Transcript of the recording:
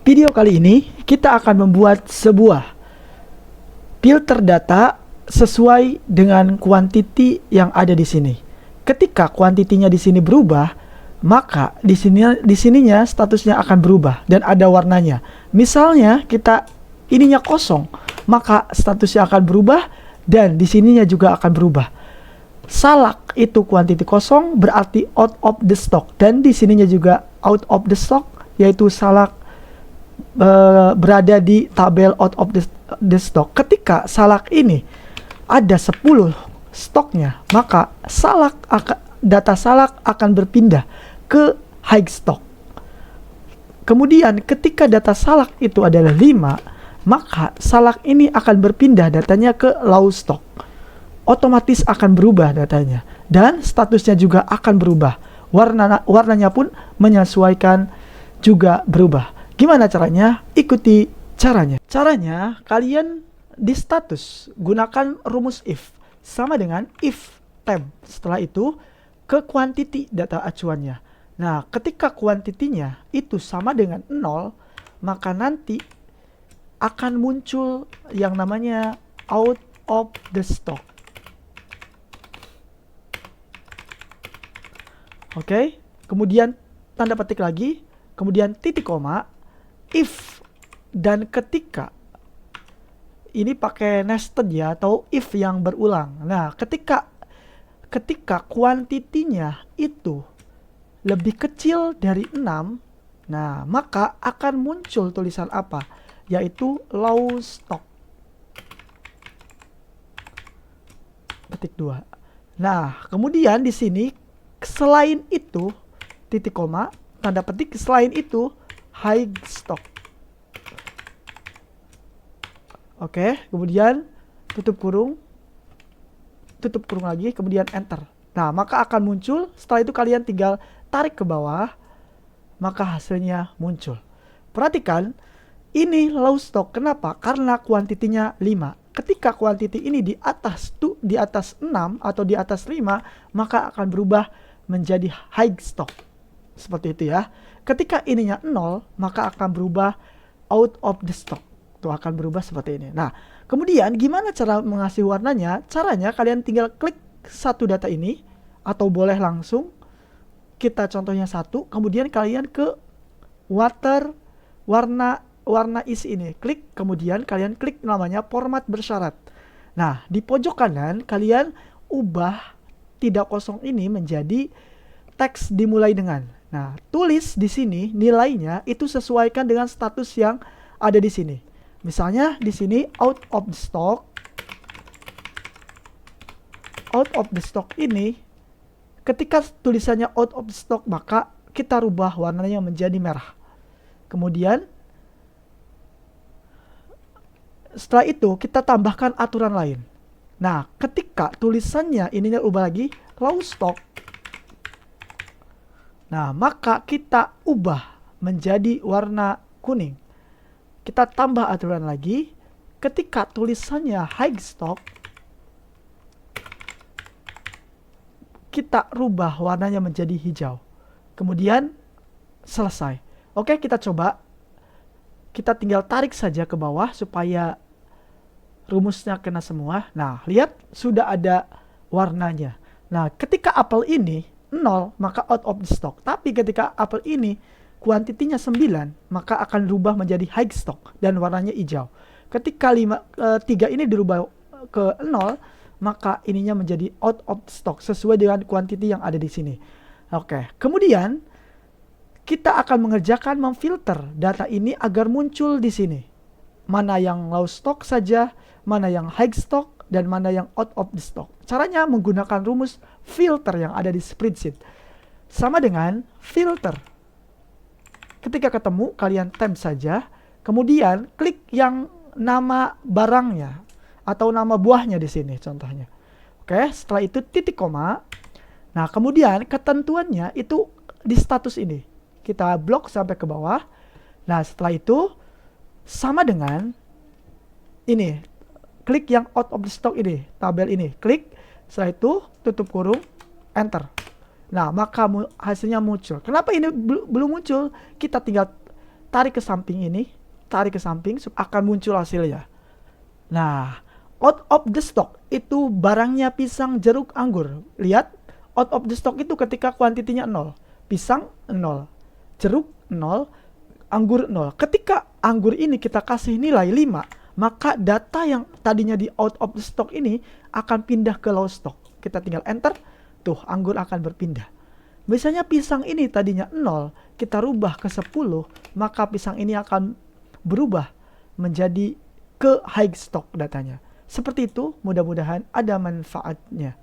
Video kali ini kita akan membuat sebuah filter data sesuai dengan kuantiti yang ada di sini. Ketika kuantitinya di sini berubah, maka di sininya statusnya akan berubah dan ada warnanya. Misalnya kita ininya kosong, maka statusnya akan berubah dan di sininya juga akan berubah. Salak itu kuantiti kosong berarti out of the stock, dan di sininya juga out of the stock, yaitu salak berada di tabel out of the stock. Ketika salak ini ada 10 stoknya, maka data salak akan berpindah ke high stock. Kemudian ketika data salak itu adalah 5, maka salak ini akan berpindah datanya ke low stock. Otomatis akan berubah datanya dan statusnya juga akan berubah. Warnanya pun menyesuaikan juga berubah. Gimana caranya? Ikuti caranya. Caranya, kalian di status gunakan rumus if sama dengan if temp. Setelah itu ke quantity data acuannya. Nah, ketika kuantitinya itu sama dengan 0, maka nanti akan muncul yang namanya out of the stock. Oke, kemudian tanda petik lagi, kemudian titik koma, if, dan ketika ini pakai nested ya, atau if yang berulang. Nah, ketika kuantitinya itu lebih kecil dari 6, nah maka akan muncul tulisan apa? Yaitu low stock. Petik 2. Nah, kemudian di sini selain itu titik koma, tanda petik, selain itu high stock. Oke, kemudian tutup kurung lagi, kemudian enter. Nah, maka akan muncul. Setelah itu kalian tinggal tarik ke bawah, maka hasilnya muncul. Perhatikan, ini low stock. Kenapa? Karena kuantitinya 5. Ketika kuantiti ini di atas 6 atau di atas 5, maka akan berubah menjadi high stock. Seperti itu ya. Ketika ininya 0, maka akan berubah out of the stock. Itu akan berubah seperti ini. Nah, kemudian gimana cara mengasih warnanya? Caranya kalian tinggal klik satu data ini, atau boleh langsung kita contohnya satu, kemudian kalian ke warna isi ini, klik, kemudian kalian klik namanya format bersyarat. Nah, di pojok kanan kalian ubah tidak kosong ini menjadi teks dimulai dengan. Nah, tulis di sini nilainya itu sesuaikan dengan status yang ada di sini. Misalnya di sini out of the stock. Out of the stock ini, ketika tulisannya out of the stock, maka kita rubah warnanya menjadi merah. Kemudian setelah itu kita tambahkan aturan lain. Nah, ketika tulisannya ininya ubah lagi low stock, nah maka kita ubah menjadi warna kuning. Kita tambah aturan lagi. Ketika tulisannya high stock, kita rubah warnanya menjadi hijau. Kemudian selesai. Oke, kita coba. Kita tinggal tarik saja ke bawah supaya rumusnya kena semua. Nah, lihat sudah ada warnanya. Nah, ketika apel ini 0, maka out of the stock. Tapi ketika apel ini kuantitinya 9, maka akan berubah menjadi high stock dan warnanya hijau. Ketika 3 ini dirubah ke 0, maka ininya menjadi out of stock sesuai dengan kuantiti yang ada di sini. Oke, kemudian kita akan mengerjakan memfilter data ini agar muncul di sini. Mana yang low stock saja, mana yang high stock, dan mana yang out of the stock. Caranya menggunakan rumus filter yang ada di spreadsheet. Sama dengan filter. Ketika ketemu, kalian temp saja, kemudian klik yang nama barangnya atau nama buahnya di sini contohnya. Oke, setelah itu titik koma. Nah, kemudian ketentuannya itu di status ini. Kita blok sampai ke bawah. Nah, setelah itu sama dengan ini. Klik yang out of the stock ini, tabel ini. Klik, setelah itu tutup kurung, enter. Nah, maka hasilnya muncul. Kenapa ini belum muncul? Kita tinggal tarik ke samping ini, tarik ke samping, akan muncul hasilnya. Nah, out of the stock itu barangnya pisang, jeruk, anggur. Lihat, out of the stock itu ketika kuantitinya 0. Pisang 0, jeruk 0, anggur 0. Ketika anggur ini kita kasih nilai 5, maka data yang tadinya di out of the stock ini akan pindah ke low stock. Kita tinggal enter, tuh anggur akan berpindah. Misalnya pisang ini tadinya 0, kita rubah ke 10, maka pisang ini akan berubah menjadi ke high stock datanya. Seperti itu, mudah-mudahan ada manfaatnya.